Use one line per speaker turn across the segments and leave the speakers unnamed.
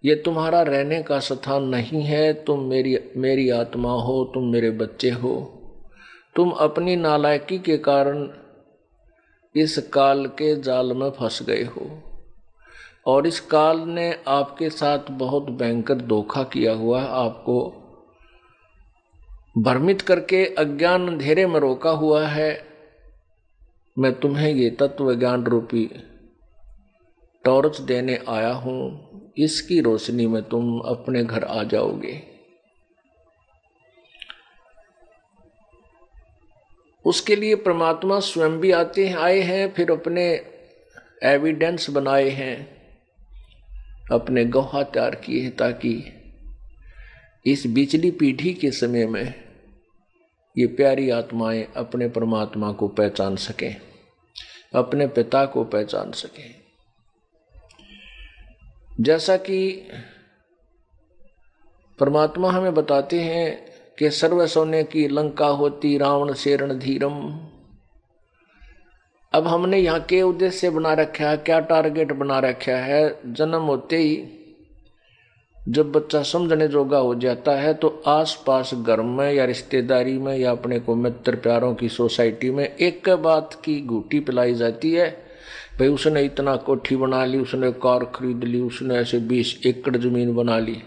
ये तुम्हारा रहने का स्थान नहीं है। तुम मेरी आत्मा हो, तुम मेरे बच्चे हो। तुम अपनी नालायकी के कारण इस काल के जाल में फंस गए हो और इस काल ने आपके साथ बहुत भयंकर धोखा किया हुआ है। आपको भ्रमित करके अज्ञान अंधेरे में रोका हुआ है। मैं तुम्हें ये तत्व ज्ञान रूपी टॉर्च देने आया हूं। इसकी रोशनी में तुम अपने घर आ जाओगे। उसके लिए परमात्मा स्वयं भी आए हैं, फिर अपने एविडेंस बनाए हैं, अपने गवाह तैयार किए हैं, ताकि इस बिचली पीढ़ी के समय में ये प्यारी आत्माएं अपने परमात्मा को पहचान सकें, अपने पिता को पहचान सकें। जैसा कि परमात्मा हमें बताते हैं कि सर्व सोने की लंका होती रावण से रणधीरम। अब हमने यहाँ के उद्देश्य बना रखा है, क्या टारगेट बना रखा है? जन्म होते ही जब बच्चा समझने जोगा हो जाता है तो आसपास घर में या रिश्तेदारी में या अपने को मित्र प्यारों की सोसाइटी में एक बात की घूटी पिलाई जाती है, भाई उसने इतना कोठी बना ली, उसने कार खरीद ली, उसने ऐसे 20 एकड़ जमीन बना ली।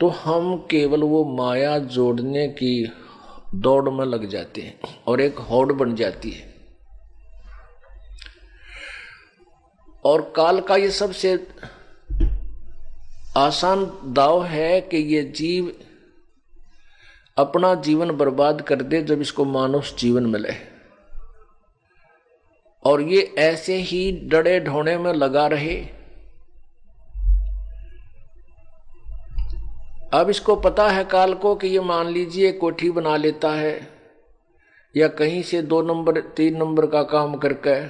तो हम केवल वो माया जोड़ने की दौड़ में लग जाते हैं और एक होड़ बन जाती है। और काल का ये सबसे आसान दाव है कि ये जीव अपना जीवन बर्बाद कर दे जब इसको मानुष जीवन मिले, और ये ऐसे ही डरे ढोने में लगा रहे। अब इसको पता है काल को कि ये मान लीजिए कोठी बना लेता है या कहीं से 2 नंबर 3 नंबर का काम करके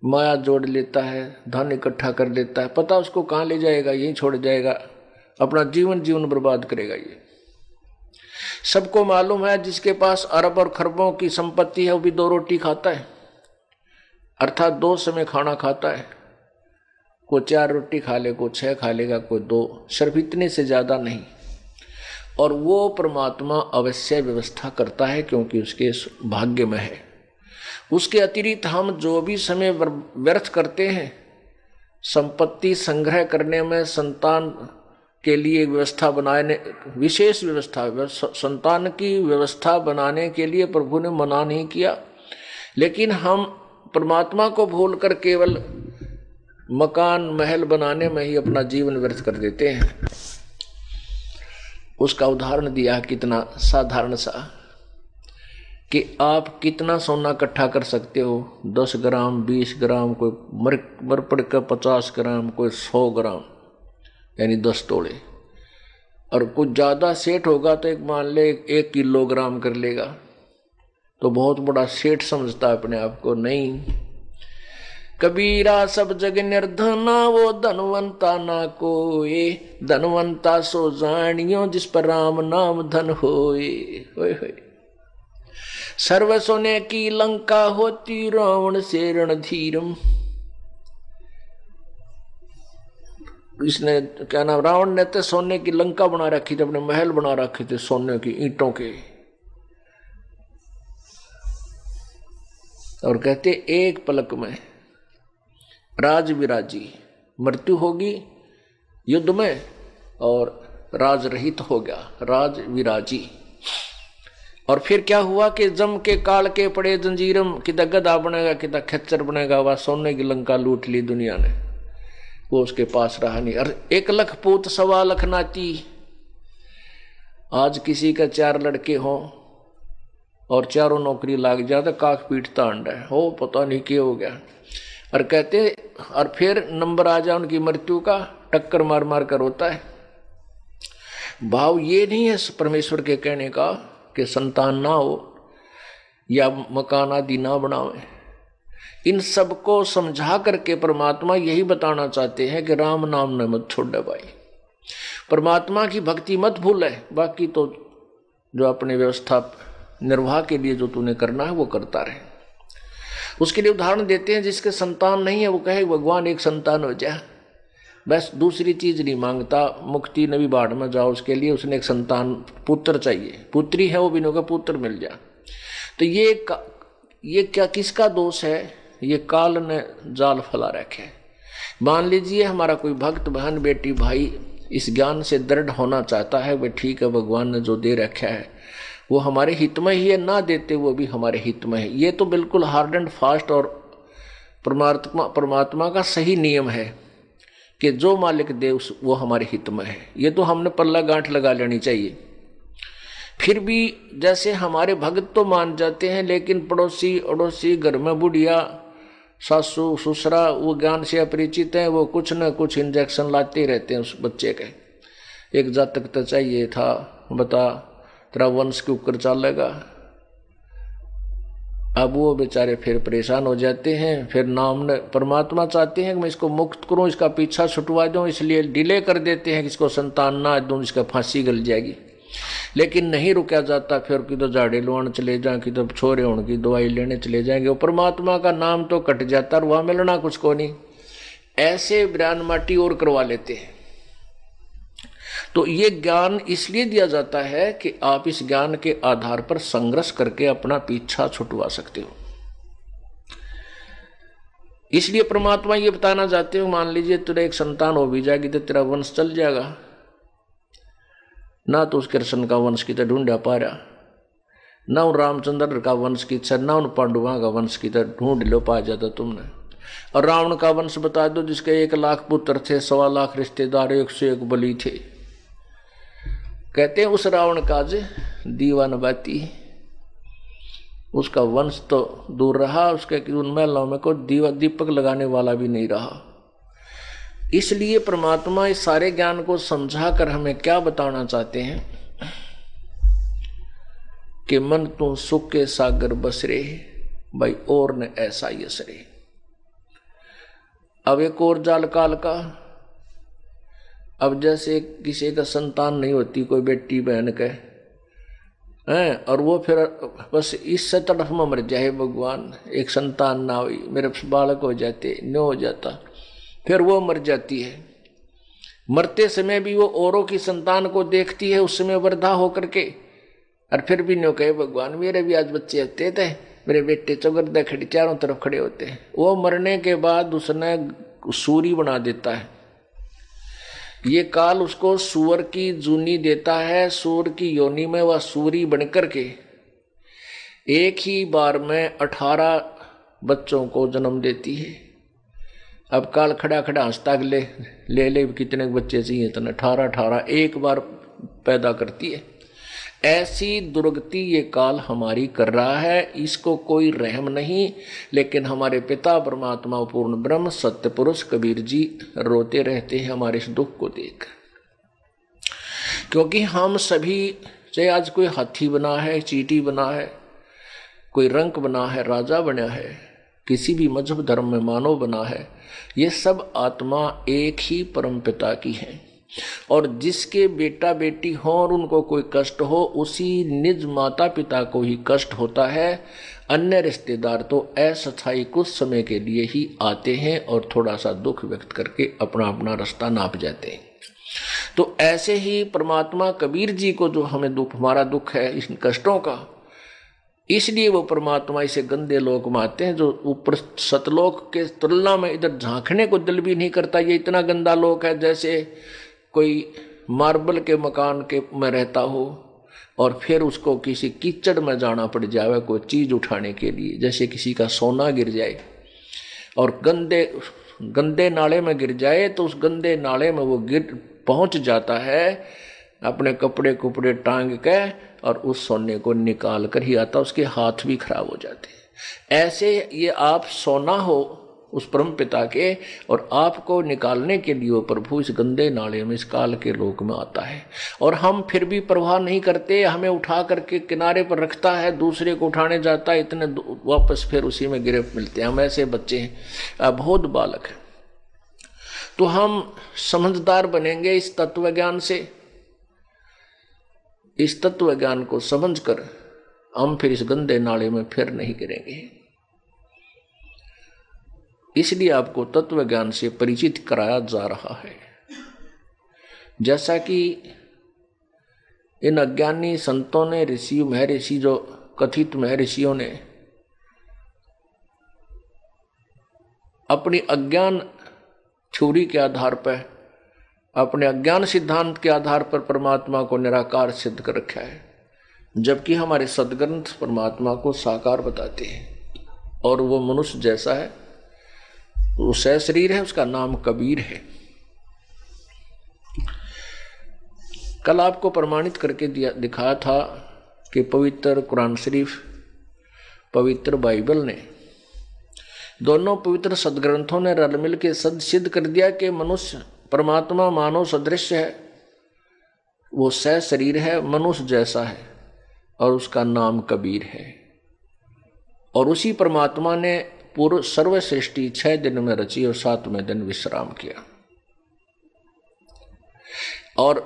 माया जोड़ लेता है, धन इकट्ठा कर लेता है, पता उसको कहाँ ले जाएगा, यहीं छोड़ जाएगा, अपना जीवन बर्बाद करेगा। ये सबको मालूम है, जिसके पास अरब और खरबों की संपत्ति है वो भी 2 रोटी खाता है, अर्थात 2 समय खाना खाता है। कोई 4 रोटी खा ले, कोई 6 खा लेगा, कोई 2, सिर्फ इतने से ज्यादा नहीं। और वो परमात्मा अवश्य व्यवस्था करता है क्योंकि उसके भाग्य में है। उसके अतिरिक्त हम जो भी समय व्यर्थ करते हैं संपत्ति संग्रह करने में, संतान के लिए व्यवस्था बनाने, विशेष व्यवस्था, संतान की व्यवस्था बनाने के लिए प्रभु ने मना नहीं किया, लेकिन हम परमात्मा को भूलकर केवल मकान महल बनाने में ही अपना जीवन व्यर्थ कर देते हैं। उसका उदाहरण दिया कितना साधारण सा, कि आप कितना सोना इकट्ठा कर सकते हो, 10 ग्राम 20 ग्राम, कोई मर पड़ कर 50 ग्राम, कोई 100 ग्राम, यानी 10 तोले। और कुछ ज़्यादा सेठ होगा तो एक मान ले 1 किलोग्राम कर लेगा, तो बहुत बड़ा सेठ समझता है अपने आप को। नहीं, कबीरा सब जग निर्धना, वो धनवंता ना कोई, धनवंता सो जानियो जिस पर राम नाम धन होए। होए होए। सर्व सोने की लंका होती रावण से रणधीरम। इसने क्या नाम, रावण ने तो सोने की लंका बना रखी थी, अपने महल बना रखे थे सोने की ईंटों के, और कहते एक पलक में राज विराजी, मृत्यु होगी युद्ध में और राज रहित हो गया, राज विराजी। और फिर क्या हुआ कि जम के काल के पड़े जंजीरम, किदा गधा बनेगा किदा खच्चर बनेगा, वह सोने की लंका लूट ली दुनिया ने, वो उसके पास रहा नहीं। और 1 लाख पूत 1.25 लाख नाती। आज किसी का 4 लड़के हों और चारों नौकरी लाग जाए तो काक पीटता अंडा है, हो पता नहीं क्या हो गया। और कहते, और फिर नंबर आ जाए उनकी मृत्यु का, टक्कर मार मार कर होता है। भाव ये नहीं है परमेश्वर के कहने का कि संतान ना हो या मकान आदि ना बनावे। इन सबको समझा करके परमात्मा यही बताना चाहते हैं कि राम नाम ने मत छोड़ भाई, परमात्मा की भक्ति मत भूले, बाकी तो जो अपने व्यवस्था निर्वाह के लिए जो तूने करना है वो करता रहे। उसके लिए उदाहरण देते हैं, जिसके संतान नहीं है वो कहे भगवान एक संतान हो जाए, बस दूसरी चीज नहीं मांगता। मुक्ति नबी बाढ़ में जाओ, उसके लिए उसने एक संतान पुत्र चाहिए, पुत्री है वो भी नहीं होगा, पुत्र मिल जाए। तो ये क्या किसका दोष है? ये काल ने जाल फैला रखे। मान लीजिए हमारा कोई भक्त बहन बेटी भाई इस ज्ञान से दृढ़ होना चाहता है, वह ठीक है, भगवान ने जो दे रखा है वो हमारे हित में ही है, ना देते वो भी हमारे हित में है। ये तो बिल्कुल हार्ड एंड फास्ट और परमात्मा का सही नियम है कि जो मालिक दे उस वो हमारे हित में है। ये तो हमने पल्ला गांठ लगा लेनी चाहिए। फिर भी जैसे हमारे भक्त तो मान जाते हैं, लेकिन पड़ोसी अड़ोसी घर में बुढ़िया सासू ससुरा वो ज्ञान से अपरिचित हैं, वो कुछ न कुछ इंजेक्शन लाते रहते हैं उस बच्चे के। एक जातक तो चाहिए था, बता तेरा वंश के ऊपर चलेगा। अब वो बेचारे फिर परेशान हो जाते हैं। फिर नाम ने परमात्मा चाहते हैं कि मैं इसको मुक्त करूं, इसका पीछा छुटवा दूं, इसलिए डिले कर देते हैं कि इसको संतान ना दूं, इसका फांसी गल जाएगी। लेकिन नहीं रुका जाता। फिर कि तो झाड़े लुआन चले जाए, कि तो छोरे होने की दवाई लेने चले जाएंगे। वो परमात्मा का नाम तो कट जाता और वहां मिलना कुछ को नहीं। ऐसे ब्रान माटी और करवा लेते हैं। तो ये ज्ञान इसलिए दिया जाता है कि आप इस ज्ञान के आधार पर संघर्ष करके अपना पीछा छुटवा सकते हो। इसलिए परमात्मा ये बताना चाहते हो, मान लीजिए तेरा एक संतान हो भी जाएगी तो तेरा वंश चल जाएगा ना। तो उस कृष्ण का वंश की तो ढूंढा पा रहा, ना उन रामचंद्र का वंश की इच्छा, ना उन पांडुआ का वंश की तो ढूंढ लो पा जाता तुमने। और रावण का वंश बता दो जिसके 1 लाख पुत्र थे, 1.25 लाख रिश्तेदार, 101 बलि थे। कहते हैं उस रावण का जे दीवान बाती, उसका वंश तो दूर रहा, उसके उन महलों में कोई दीपक लगाने वाला भी नहीं रहा। इसलिए परमात्मा इस सारे ज्ञान को समझा कर हमें क्या बताना चाहते हैं कि मन तू सुख के सागर बसरे, भाई और न ऐसा यसरे। अब एक और जाल काल का। अब जैसे किसी का संतान नहीं होती, कोई बेटी बहन के हैं, और वो फिर बस इससे तड़फ में मर जाए, भगवान एक संतान ना हुई, मेरे बालक हो जाते, न हो जाता, फिर वो मर जाती है। मरते समय भी वो औरों की संतान को देखती है, उस समय वृद्धा होकर के, और फिर भी नो कहे भगवान मेरे भी आज बच्चे होते थे, मेरे बेटे चौगरदा खड़ी चारों तरफ खड़े होते हैं। वो मरने के बाद उसने सूरी बना देता है। ये काल उसको सूअर की जूनी देता है। सूअर की योनि में वह सूरी बनकर के एक ही बार में 18 बच्चों को जन्म देती है। अब काल खड़ा खड़ा हंसता ले कितने बच्चे चाहिए, तो 18 एक बार पैदा करती है। ऐसी दुर्गति ये काल हमारी कर रहा है, इसको कोई रहम नहीं। लेकिन हमारे पिता परमात्मा पूर्ण ब्रह्म सत्य पुरुष कबीर जी रोते रहते हैं हमारे इस दुख को देख, क्योंकि हम सभी, चाहे आज कोई हाथी बना है, चींटी बना है, कोई रंक बना है, राजा बना है, किसी भी मजहब धर्म में मानव बना है, ये सब आत्मा एक ही परम पिता की है। और जिसके बेटा बेटी हो और उनको कोई कष्ट हो, उसी निज माता पिता को ही कष्ट होता है। अन्य रिश्तेदार तो अस्थायी कुछ समय के लिए ही आते हैं और थोड़ा सा दुख व्यक्त करके अपना अपना रास्ता नाप जाते हैं। तो ऐसे ही परमात्मा कबीर जी को जो हमें दुख, हमारा दुख है इन कष्टों का, इसलिए वो परमात्मा इसे गंदे लोक में आते हैं, जो ऊपर सतलोक के तुलना में इधर झांकने को दिल भी नहीं करता। ये इतना गंदा लोक है जैसे कोई मार्बल के मकान के में रहता हो और फिर उसको किसी कीचड़ में जाना पड़ जाए कोई चीज उठाने के लिए, जैसे किसी का सोना गिर जाए और गंदे नाले में गिर जाए, तो उस गंदे नाले में वो पहुंच जाता है अपने कपड़े कुपड़े टांग के और उस सोने को निकाल कर ही आता, उसके हाथ भी खराब हो जाते हैं। ऐसे ये आप सोना हो उस परम पिता के, और आपको निकालने के लिए वो प्रभु इस गंदे नाले में, इस काल के लोक में आता है। और हम फिर भी परवाह नहीं करते, हमें उठा करके किनारे पर रखता है, दूसरे को उठाने जाता है, इतने वापस फिर उसी में गिरे मिलते हैं। हम ऐसे बच्चे हैं, बहुत बालक हैं। तो हम समझदार बनेंगे इस तत्व ज्ञान से। इस तत्व ज्ञान को समझकर हम फिर इस गंदे नाले में फिर नहीं गिरेंगे। इसलिए आपको तत्व ज्ञान से परिचित कराया जा रहा है। जैसा कि इन अज्ञानी संतों ने, ऋषि महर्षि, जो कथित महर्षियों ने अपनी अज्ञान थ्योरी के आधार पर, अपने अज्ञान सिद्धांत के आधार पर परमात्मा को निराकार सिद्ध कर रखा है, जबकि हमारे सदग्रंथ परमात्मा को साकार बताते हैं। और वो मनुष्य जैसा है, वो सशरीर है, उसका नाम कबीर है। कल आपको प्रमाणित करके दिखाया था कि पवित्र कुरान शरीफ, पवित्र बाइबल ने, दोनों पवित्र सदग्रंथों ने रल मिल के सिद्ध कर दिया कि मनुष्य परमात्मा मानव सदृश है, वो सशरीर है, मनुष्य जैसा है, और उसका नाम कबीर है। और उसी परमात्मा ने पूर्व सर्व सृष्टि 6 दिन में रची और 7वें दिन विश्राम किया। और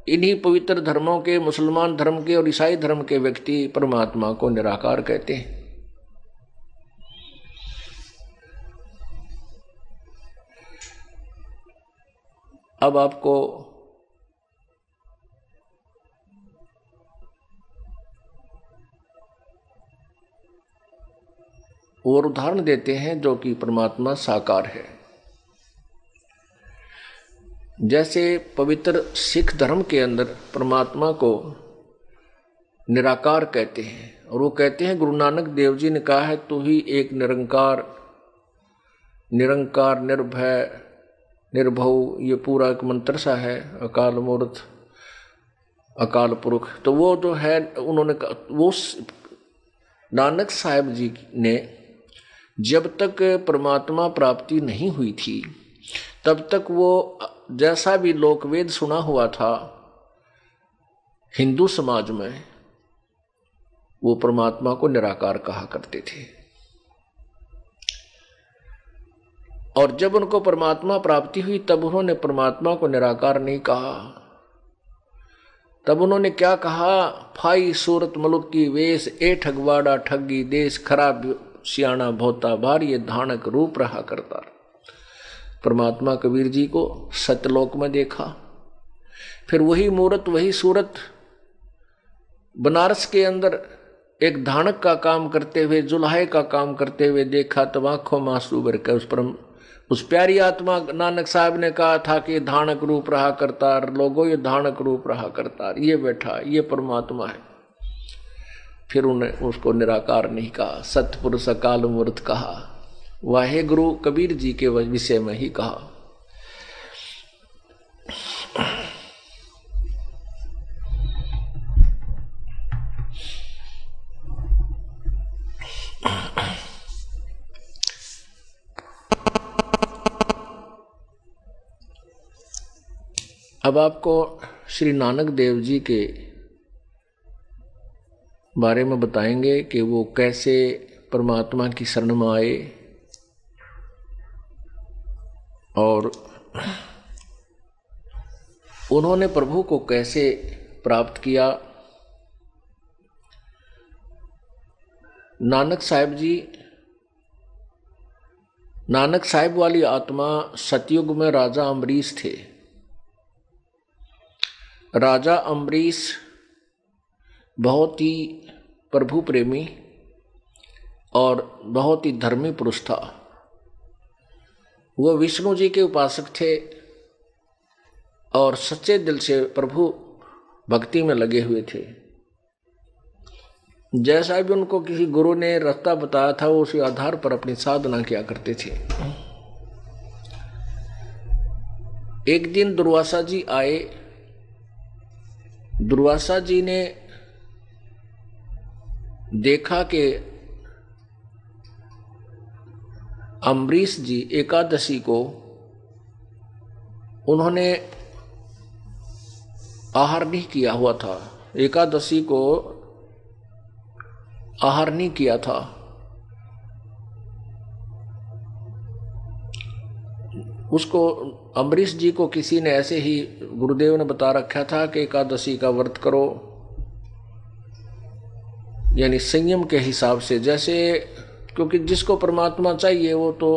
इन्हीं पवित्र धर्मों के, मुसलमान धर्म के और ईसाई धर्म के व्यक्ति परमात्मा को निराकार कहते हैं। अब आपको और उदाहरण देते हैं जो कि परमात्मा साकार है। जैसे पवित्र सिख धर्म के अंदर परमात्मा को निराकार कहते हैं, और वो कहते हैं, गुरु नानक देव जी ने कहा है, तू ही एक निरंकार, निरंकार, निर्भय, निर्भव, ये पूरा एक मंत्र सा है, अकाल मूर्त, अकाल पुरुष। तो वो जो है, उन्होंने वो नानक साहब जी ने जब तक परमात्मा प्राप्ति नहीं हुई थी तब तक वो जैसा भी लोकवेद सुना हुआ था हिंदू समाज में, वो परमात्मा को निराकार कहा करते थे। और जब उनको परमात्मा प्राप्ति हुई तब उन्होंने परमात्मा को निराकार नहीं कहा। तब उन्होंने क्या कहा, फाई सूरत मुल्क की वेश, ए ठगवाड़ा ठगी देश, खराब सियाणा भोता भार, ये धानक रूप रहा करता। परमात्मा कबीर जी को सत्यलोक में देखा, फिर वही मूर्त, वही सूरत बनारस के अंदर एक धानक का काम करते हुए, जुल्हे का काम करते हुए देखा। तब आंखों में आंसू भर कर उस प्यारी आत्मा नानक साहब ने कहा था कि धानक रूप रहा करतार, लोगों ये धानक रूप रहा करतार, ये बैठा, ये परमात्मा है। फिर उन्हें उसको निराकार नहीं कहा, सतपुरुष अकाल मूर्त कहा, वाहे गुरु कबीर जी के विषय में ही कहा। अब आपको श्री नानक देव जी के बारे में बताएंगे कि वो कैसे परमात्मा की शरण में आए और उन्होंने प्रभु को कैसे प्राप्त किया। नानक साहिब वाली आत्मा सतयुग में राजा अम्बरीश थे। राजा अम्बरीश बहुत ही प्रभु प्रेमी और बहुत ही धर्मी पुरुष था। वह विष्णु जी के उपासक थे और सच्चे दिल से प्रभु भक्ति में लगे हुए थे। जैसा भी उनको किसी गुरु ने रास्ता बताया था, वो उसी आधार पर अपनी साधना किया करते थे। एक दिन दुर्वासा जी आए। दुर्वासा जी ने देखा कि अम्बरीश जी एकादशी को उन्होंने आहार नहीं किया हुआ था, एकादशी को आहार नहीं किया था। उसको अम्बरीश जी को किसी ने ऐसे ही गुरुदेव ने बता रखा था कि एकादशी का व्रत करो, यानी संयम के हिसाब से। जैसे क्योंकि जिसको परमात्मा चाहिए वो तो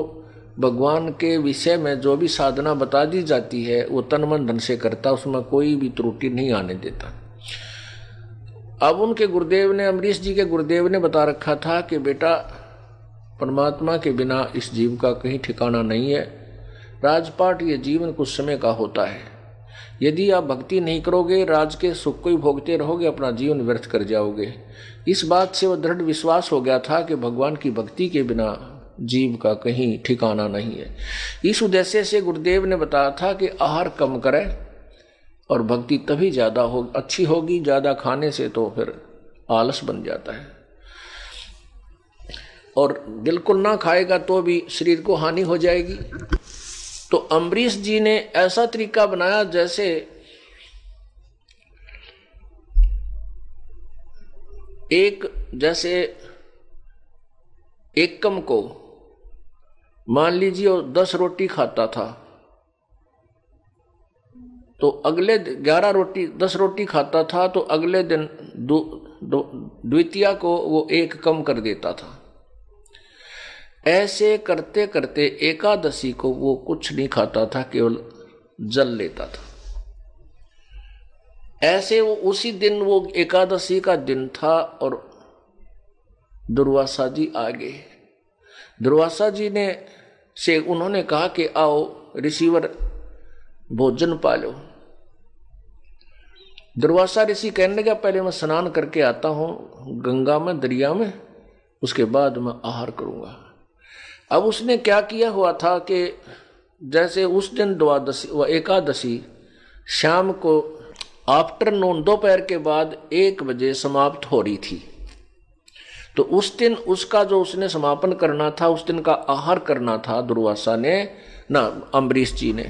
भगवान के विषय में जो भी साधना बता दी जाती है वो तन मन धन से करता, उसमें कोई भी त्रुटि नहीं आने देता। अब उनके गुरुदेव ने, अमरीश जी के गुरुदेव ने बता रखा था कि बेटा परमात्मा के बिना इस जीव का कहीं ठिकाना नहीं है। राजपाट ये जीवन कुछ समय का होता है, यदि आप भक्ति नहीं करोगे, राज के सुख को ही भोगते रहोगे, अपना जीवन व्यर्थ कर जाओगे। इस बात से वो दृढ़ विश्वास हो गया था कि भगवान की भक्ति के बिना जीव का कहीं ठिकाना नहीं है। इस उद्देश्य से गुरुदेव ने बताया था कि आहार कम करें और भक्ति तभी ज्यादा अच्छी होगी। ज्यादा खाने से तो फिर आलस बन जाता है, और बिल्कुल ना खाएगा तो भी शरीर को हानि हो जाएगी। तो अम्बरीश जी ने ऐसा तरीका बनाया जैसे एकम को मान लीजिए 10 रोटी खाता था, तो अगले 10 रोटी खाता था, तो अगले दिन द्वितीया को वो 1 कम कर देता था। ऐसे करते करते एकादशी को वो कुछ नहीं खाता था, केवल जल लेता था। ऐसे वो उसी दिन, वो एकादशी का दिन था और दुर्वासा जी आ गए। दुर्वासा जी ने से उन्होंने कहा कि आओ ऋषिवर भोजन पालो। दुर्वासा ऋषि कहने लगा पहले मैं स्नान करके आता हूं गंगा में, दरिया में, उसके बाद मैं आहार करूंगा। अब उसने क्या किया हुआ था कि जैसे उस दिन द्वादशी व एकादशी शाम को आफ्टरनून, दोपहर के बाद 1 बजे समाप्त हो रही थी, तो उस दिन उसका जो उसने समापन करना था, उस दिन का आहार करना था दुर्वासा ने ना अम्बरीश जी ने।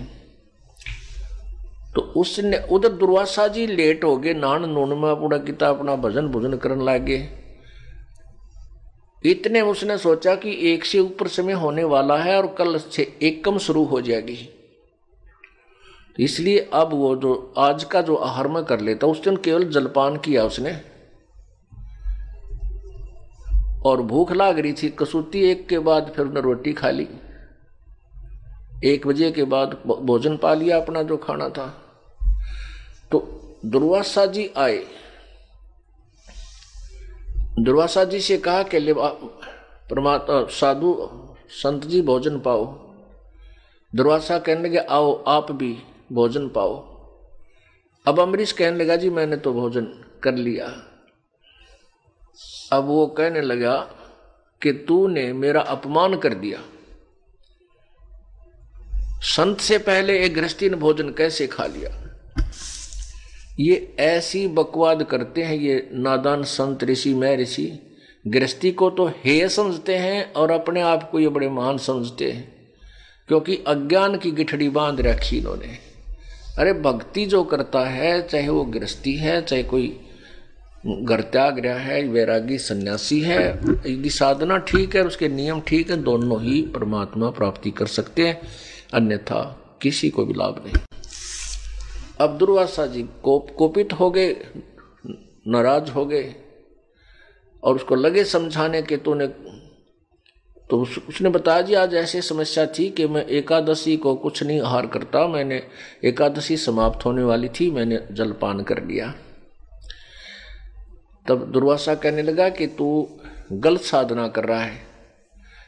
तो उसने उधर दुर्वासा जी लेट हो गए, नान नून में पूरा किता अपना भजन भोजन करने लगे। इतने उसने सोचा कि 1 से ऊपर समय होने वाला है और कल से 1 कम शुरू हो जाएगी, तो इसलिए अब वो जो आज का जो आहार में कर लेता, उस दिन केवल जलपान किया उसने, और भूख लाग रही थी कसूती 1 के बाद, फिर उसने रोटी खा ली। 1 बजे के बाद भोजन पा लिया अपना जो खाना था। तो दुर्वासा जी आए, दुर्वासा जी से कहा कि परमात्मा साधु संत जी भोजन पाओ। दुर्वासा कहने लगे आओ आप भी भोजन पाओ। अब अम्बरीश कहने लगा जी मैंने तो भोजन कर लिया। अब वो कहने लगा कि तूने मेरा अपमान कर दिया, संत से पहले एक गृहस्थी ने भोजन कैसे खा लिया। ये ऐसी बकवाद करते हैं ये नादान संत ऋषि, मैं ऋषि, गृहस्थी को तो हेय समझते हैं और अपने आप को ये बड़े महान समझते हैं, क्योंकि अज्ञान की गिठड़ी बांध रखी इन्होंने। अरे भक्ति जो करता है, चाहे वो गृहस्थी है, चाहे कोई घर त्याग रहा है, वैरागी सन्यासी है, यदि साधना ठीक है, उसके नियम ठीक है, दोनों ही परमात्मा प्राप्ति कर सकते हैं, अन्यथा किसी को भी लाभ नहीं। अब दुर्वासा जी कोपित हो गए, नाराज हो गए, और उसको लगे समझाने के तूने, तो उसने बताया जी आज ऐसी समस्या थी कि मैं एकादशी को कुछ नहीं आहार करता, मैंने एकादशी समाप्त होने वाली थी, मैंने जलपान कर लिया। तब दुर्वासा कहने लगा कि तू गलत साधना कर रहा है,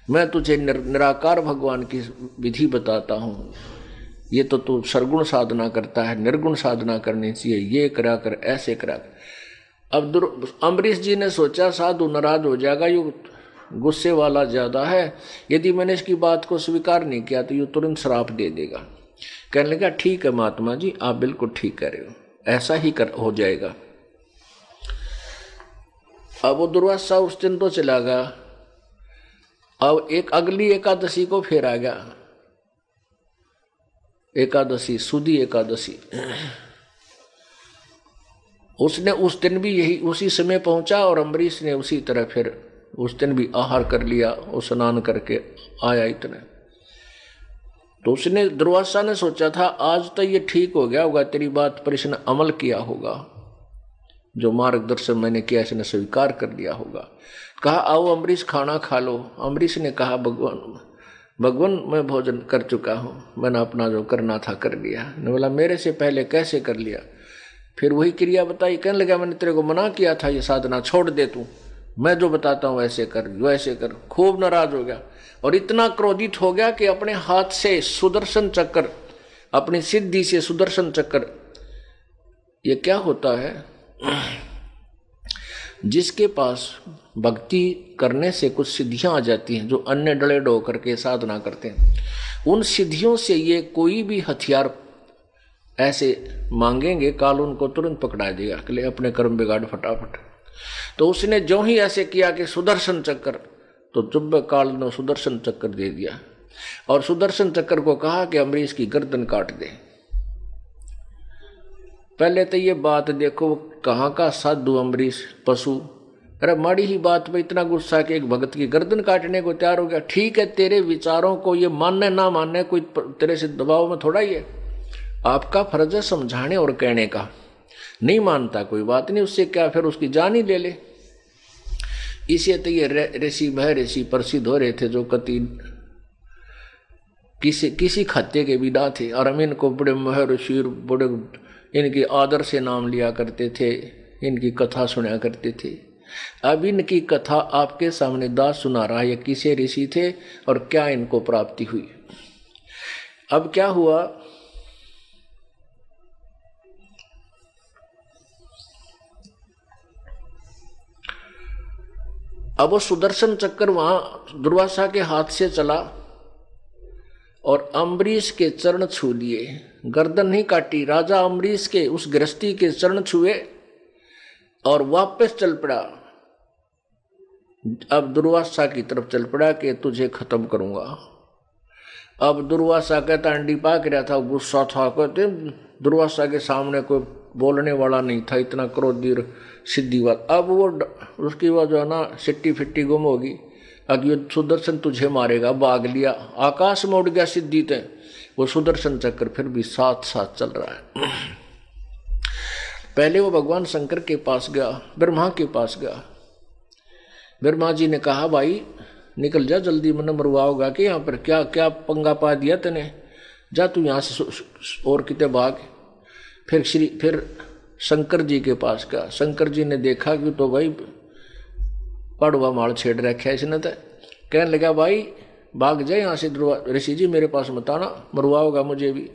मैं तुझे निराकार भगवान की विधि बताता हूँ, ये तो तू सरगुण साधना करता है, निर्गुण साधना करनी चाहिए, ये करा कर, ऐसे करा कर। अब अम्बरीश जी ने सोचा साधु नाराज हो जाएगा, ये गुस्से वाला ज्यादा है, यदि मैंने इसकी बात को स्वीकार नहीं किया तो ये तुरंत श्राप दे देगा। कहने लगा ठीक है महात्मा जी, आप बिल्कुल ठीक कह रहे हो, ऐसा ही हो जाएगा। अब वो दुर्वासा उस दिन तो चला गया। अब एक अगली एकादशी को फिर आ गया, एकादशी सुदी एकादशी। उसने उस दिन भी यही उसी समय पहुंचा और अम्बरीश ने उसी तरह फिर उस दिन भी आहार कर लिया और स्नान करके आया इतने। तो उसने दुर्वासा ने सोचा था आज तो ये ठीक हो गया होगा, तेरी बात पर इसने अमल किया होगा, जो मार्गदर्शन मैंने किया इसने स्वीकार कर लिया होगा। कहा आओ अम्बरीश खाना खा लो। अम्बरीश ने कहा भगवान भगवान मैं भोजन कर चुका हूँ, मैंने अपना जो करना था कर लिया। ने बोला मेरे से पहले कैसे कर लिया? फिर वही क्रिया बताई। कहने लगा मैंने तेरे को मना किया था ये साधना छोड़ दे तू, मैं जो बताता हूँ वैसे कर वैसे कर। खूब नाराज हो गया और इतना क्रोधित हो गया कि अपने हाथ से सुदर्शन चक्र, अपनी सिद्धि से सुदर्शन चक्र, ये क्या होता है, जिसके पास भक्ति करने से कुछ सिद्धियां आ जाती हैं, जो अन्य डले डो करके साधना करते हैं, उन सिद्धियों से ये कोई भी हथियार ऐसे मांगेंगे, काल उनको तुरंत पकड़ा देगा कि ले अपने कर्म बिगाड़ फटाफट। तो उसने जो ही ऐसे किया कि सुदर्शन चक्र, तो चुब्बे काल ने सुदर्शन चक्र दे दिया और सुदर्शन चक्र को कहा कि अम्बरीश की गर्दन काट दे। पहले तो ये बात देखो, कहाँ का साधु अम्बरीश पशु, अरे माड़ी ही बात पे इतना गुस्सा कि एक भगत की गर्दन काटने को तैयार हो गया। ठीक है, तेरे विचारों को ये मानने ना मानने कोई तेरे से दबाव में थोड़ा ही है, आपका फर्ज है समझाने और कहने का। नहीं मानता कोई बात नहीं, उससे क्या, फिर उसकी जान ही ले ले। इसे तो ये ऋषि भय ऋषि प्रसिद्ध हो रहे थे जो कति किसी खत्ते के बिना थे, और हम इनको बड़े महर्षि बड़े इनकी आदर से नाम लिया करते थे, इनकी कथा सुना करते थे। अब इनकी कथा आपके सामने दास सुना रहा है, ये किसे ऋषि थे और क्या इनको प्राप्ति हुई। अब क्या हुआ, अब वो सुदर्शन चक्र वहां दुर्वासा के हाथ से चला और अम्बरीश के चरण छू लिए, गर्दन नहीं काटी, राजा अम्बरीश के उस गृहस्थी के चरण छुए और वापस चल पड़ा। अब दुर्वासा की तरफ चल पड़ा कि तुझे खत्म करूंगा। अब दुर्वासा कहता अंडी पाक रहा था, गुस्सा था, कहते दुर्वासा के सामने कोई बोलने वाला नहीं था, इतना क्रोधी सिद्धि वाला। अब वो उसकी वह जो है ना सिट्टी फिट्टी गुम होगी, अगर सुदर्शन तुझे मारेगा, भाग लिया, आकाश में उड़ गया सिद्धि ते। वो सुदर्शन चक्र फिर भी साथ साथ चल रहा है। पहले वो भगवान शंकर के पास गया, ब्रह्मा के पास गया। ब्रह्मा जी ने कहा भाई निकल जा जल्दी, मन मरवाओगा कि यहाँ पर क्या क्या पंगा पा दिया तने, जा तू यहाँ से और कितने भाग। फिर शंकर जी के पास गया। शंकर जी ने देखा कि तो भाई पड़वा माल छेड़ रखा है इसने, तो कहने लगा भाई भाग जाए यहाँ से, ऋषि जी मेरे पास मत आना, मरवाओगा मुझे भी।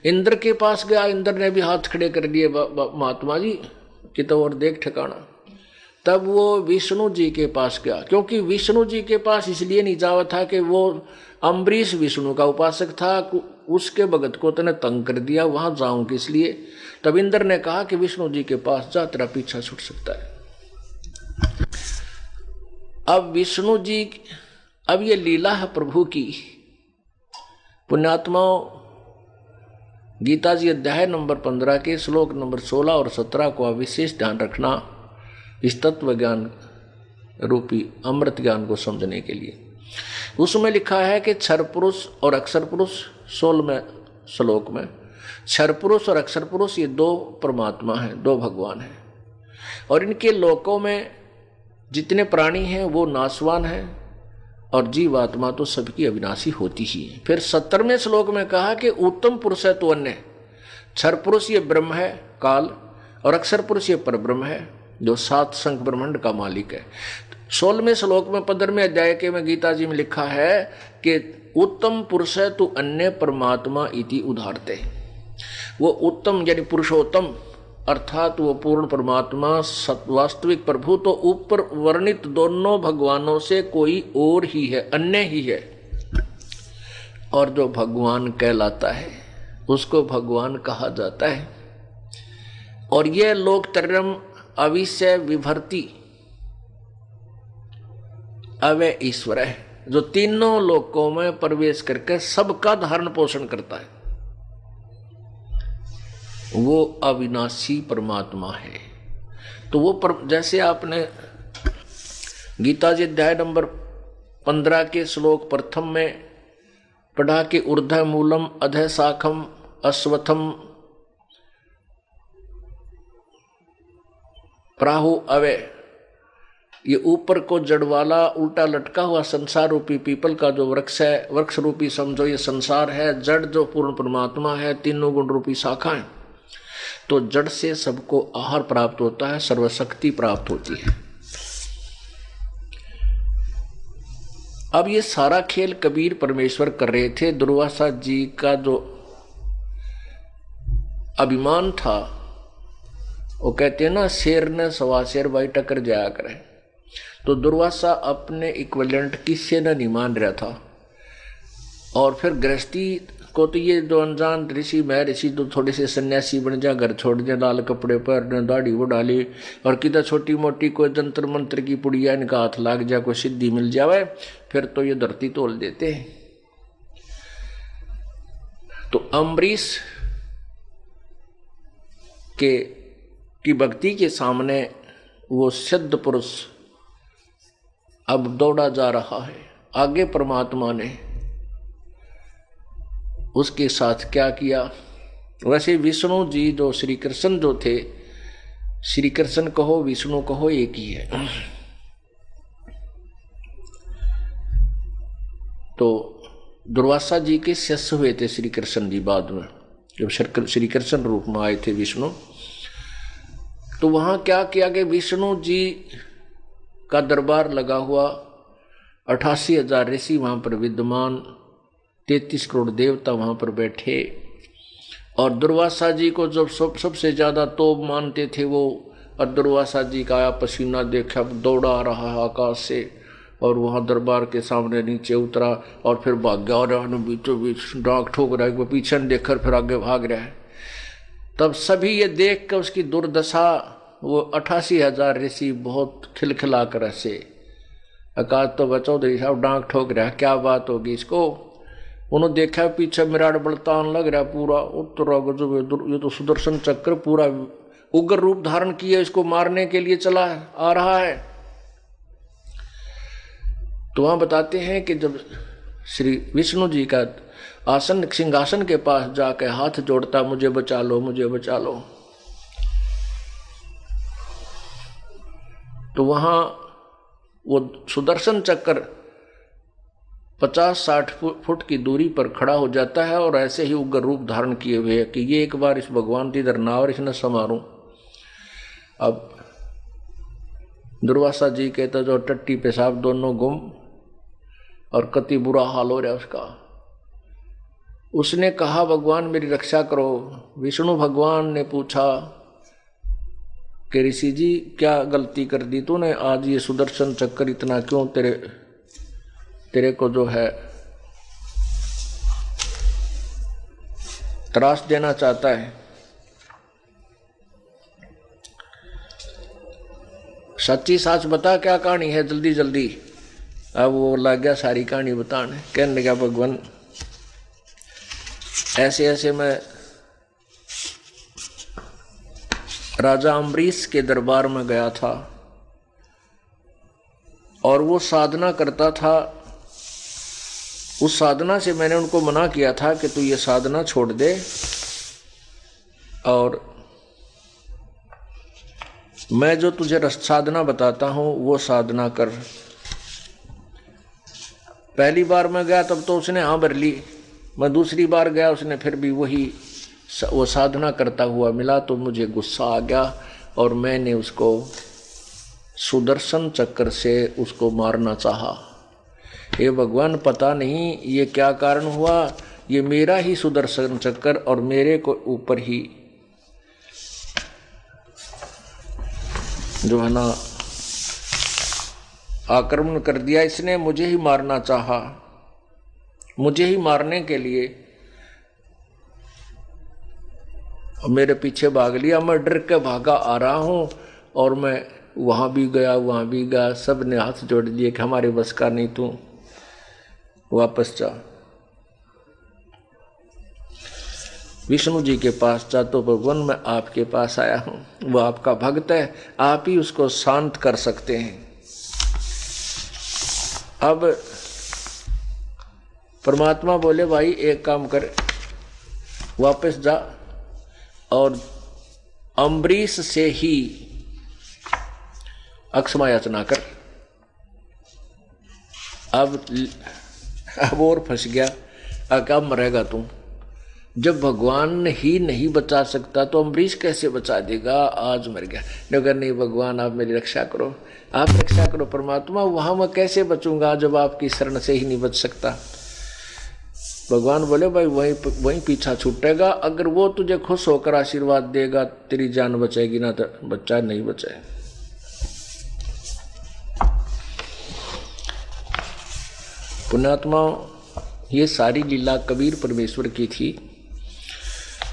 इंद्र के पास गया, इंद्र ने भी हाथ खड़े कर दिए, महात्मा जी कि तो और देख ठिकाना। तब वो विष्णु जी के पास गया, क्योंकि विष्णु जी के पास इसलिए नहीं जावा था कि वो अम्बरीश विष्णु का उपासक था, उसके भगत को तने तंग कर दिया, वहां जाऊं किस लिए। तब इंद्र ने कहा कि विष्णु जी के पास जा, तेरा पीछा छूट सकता है। अब विष्णु जी, अब ये लीला है प्रभु की। पुण्यात्माओं, गीता जी अध्याय नंबर 15 के श्लोक नंबर 16 और 17 को विशेष ध्यान रखना, इस तत्व ज्ञान रूपी अमृत ज्ञान को समझने के लिए। उसमें लिखा है कि क्षर पुरुष और अक्षर पुरुष, 16वें श्लोक में क्षर पुरुष और अक्षर पुरुष ये दो परमात्मा हैं, दो भगवान हैं, और इनके लोकों में जितने प्राणी हैं वो नाशवान हैं और जीवात्मा तो सबकी अविनाशी होती ही है। फिर 17वें श्लोक में कहा कि उत्तम पुरुष है तो अन्य, क्षर पुरुष ये ब्रह्म है काल, और अक्षर पुरुष ये परब्रह्म है जो 7 संख ब्रह्मांड का मालिक है। 16वें श्लोक में 15वें अध्याय के में गीता जी में लिखा है कि उत्तम पुरुष है तो अन्य परमात्मा इति उदाहरते। वो उत्तम यानी पुरुषोत्तम अर्थात वो पूर्ण परमात्मा वास्तविक प्रभु तो ऊपर वर्णित दोनों भगवानों से कोई और ही है, अन्य ही है। और जो भगवान कहलाता है उसको भगवान कहा जाता है। और यह लोक त्रयम् अविषय विभर्ति अवय ईश्वर है, जो तीनों लोकों में प्रवेश करके सबका धारण पोषण करता है, वो अविनाशी परमात्मा है। तो वो जैसे आपने गीता जी अध्याय नंबर 15 के श्लोक प्रथम में पढ़ा कि ऊर्ध्व मूलम अधः शाखम अश्वत्थम प्राहु अवय, ये ऊपर को जड़ वाला उल्टा लटका हुआ संसार रूपी पीपल का जो वृक्ष है, वृक्ष रूपी समझो ये संसार है, जड़ जो पूर्ण परमात्मा है, तीनों गुण रूपी शाखा है। तो जड़ से सबको आहार प्राप्त होता है, सर्वशक्ति प्राप्त होती है। अब ये सारा खेल कबीर परमेश्वर कर रहे थे। दुर्वासा जी का जो अभिमान था, वो कहते हैं ना, शेर ने सवा शेर भाई टक्कर जाया करे। तो दुर्वासा अपने इक्विवेलेंट किससे न नहीं मान रहा था। और फिर गृहस्थी को तो ये जो अनजान ऋषि मैं ऋषि जो थोड़े से सन्यासी बन जा, घर छोड़ जा, लाल कपड़े पर दाढ़ी वो डाली और किधर छोटी मोटी कोई जंतर मंत्र की पुड़िया इनका हाथ लाग जा, कोई सिद्धि मिल जावे, फिर तो ये धरती तोल देते हैं। तो अम्बरीश की भक्ति के सामने वो सिद्ध पुरुष अब दौड़ा जा रहा है। आगे परमात्मा ने उसके साथ क्या किया। वैसे विष्णु जी जो श्री कृष्ण जो थे, श्री कृष्ण कहो विष्णु कहो एक ही है। तो दुर्वासा जी के शिष्य हुए थे श्री कृष्ण जी बाद में, जब श्री कृष्ण रूप में आए थे विष्णु। तो वहां क्या किया कि विष्णु जी का दरबार लगा हुआ, 88,000 ऋषि वहां पर विद्यमान, 33 करोड़ देवता वहां पर बैठे। और दुर्वासा जी को जब सबसे ज्यादा तोप मानते थे वो, और दुर्वासा जी का आया पसीना देखा, दौड़ा आ रहा है आकाश से, और वहां दरबार के सामने नीचे उतरा और फिर भाग गया, और बीचों बीच डांक ठोक रहा है, पीछे देखकर फिर आगे भाग रहा है। तब सभी ये देख कर उसकी दुर्दशा, वो 88,000 ऋषि बहुत खिलखिला कर हंसे। अकाद तो चौधरी साहब डांक ठोक रहा, क्या बात होगी इसको। उन्होंने देखा पीछे मिराट बलतान लग रहा पूरा, उत्तरा गजब, ये तो सुदर्शन चक्र पूरा उग्र रूप धारण किया, इसको मारने के लिए चला आ रहा है। तो वहां बताते हैं कि जब श्री विष्णु जी का आसन सिंहासन के पास जाकर हाथ जोड़ता, मुझे बचा लो मुझे बचा लो, तो वहां वो सुदर्शन चक्र 50-60 फुट की दूरी पर खड़ा हो जाता है और ऐसे ही उग्र रूप धारण किए हुए है कि ये एक बार इस भगवान की इधर ना और इसने समारूं। अब दुर्वासा जी के तो जो टट्टी पेशाब दोनों गुम और कति बुरा हाल हो रहा उसका। उसने कहा भगवान मेरी रक्षा करो। विष्णु भगवान ने पूछा कि ऋषि जी क्या गलती कर दी तूने, आज ये सुदर्शन चक्कर इतना क्यों तेरे को जो है त्रास देना चाहता है। सच्ची साच बता क्या कहानी है जल्दी जल्दी। अब वो लग गया सारी कहानी बताने, कहने लगा भगवान ऐसे ऐसे मैं राजा अम्बरीश के दरबार में गया था और वो साधना करता था। उस साधना से मैंने उनको मना किया था कि तू ये साधना छोड़ दे और मैं जो तुझे साधना बताता हूं वो साधना कर। पहली बार मैं गया तब तो उसने हाँ भर ली, मैं दूसरी बार गया उसने फिर भी वो साधना करता हुआ मिला, तो मुझे गुस्सा आ गया और मैंने उसको सुदर्शन चक्र से उसको मारना चाहा। ये भगवान पता नहीं ये क्या कारण हुआ, ये मेरा ही सुदर्शन चक्र और मेरे को ऊपर ही जो है ना आक्रमण कर दिया। इसने मुझे ही मारना चाहा, मुझे ही मारने के लिए मेरे पीछे भाग लिया। मैं डर के भागा आ रहा हूं और मैं वहां भी गया, सब ने हाथ जोड़ दिए कि हमारे बस का नहीं, तू वापस जा, विष्णु जी के पास जा। तो भगवान मैं आपके पास आया हूं, वो आपका भक्त है, आप ही उसको शांत कर सकते हैं। अब परमात्मा बोले भाई एक काम कर, वापस जा और अम्बरीश से ही अक्षमा याचना कर। अब और फंस गया, कब मरेगा तू? जब भगवान ही नहीं बचा सकता तो अम्बरीश कैसे बचा देगा? आज मर गया। नगर नहीं, भगवान आप मेरी रक्षा करो, आप रक्षा करो परमात्मा, वहां मैं कैसे बचूंगा जब आपकी शरण से ही नहीं बच सकता। भगवान बोले भाई वहीं पीछा छूटेगा, अगर वो तुझे खुश होकर आशीर्वाद देगा तेरी जान बचेगी, ना तो बच्चा नहीं बचे। पुण्यात्मा, ये सारी लीला कबीर परमेश्वर की थी।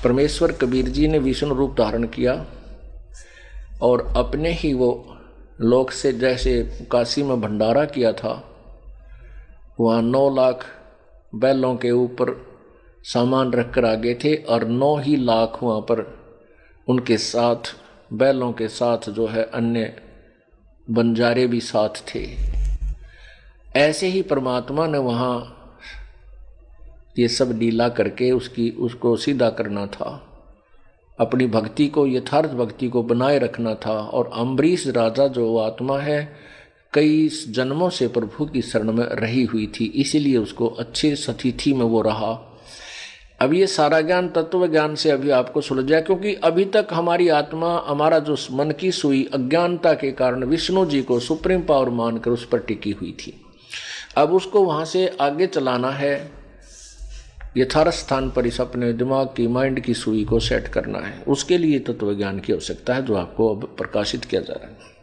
परमेश्वर कबीर जी ने विष्णु रूप धारण किया और अपने ही वो लोक से, जैसे काशी में भंडारा किया था, वहाँ 9 लाख बैलों के ऊपर सामान रखकर आगे थे और 9 ही लाख वहाँ पर उनके साथ, बैलों के साथ जो है अन्य बंजारे भी साथ थे। ऐसे ही परमात्मा ने वहाँ ये सब लीला करके उसको सीधा करना था, अपनी भक्ति को, यथार्थ भक्ति को बनाए रखना था। और अम्बरीश राजा जो आत्मा है, कई जन्मों से प्रभु की शरण में रही हुई थी, इसीलिए उसको अच्छे सतिथि में वो रहा। अब ये सारा ज्ञान तत्व ज्ञान से अभी आपको सुलझा, क्योंकि अभी तक हमारी आत्मा, हमारा जो मन की सुई अज्ञानता के कारण विष्णु जी को सुप्रीम पावर मानकर उस पर टिकी हुई थी। अब उसको वहां से आगे चलाना है, यथार्थ स्थान पर इस अपने दिमाग की, माइंड की सुई को सेट करना है। उसके लिए तत्व ज्ञान की आवश्यकता है, जो आपको अब प्रकाशित किया जा रहा है।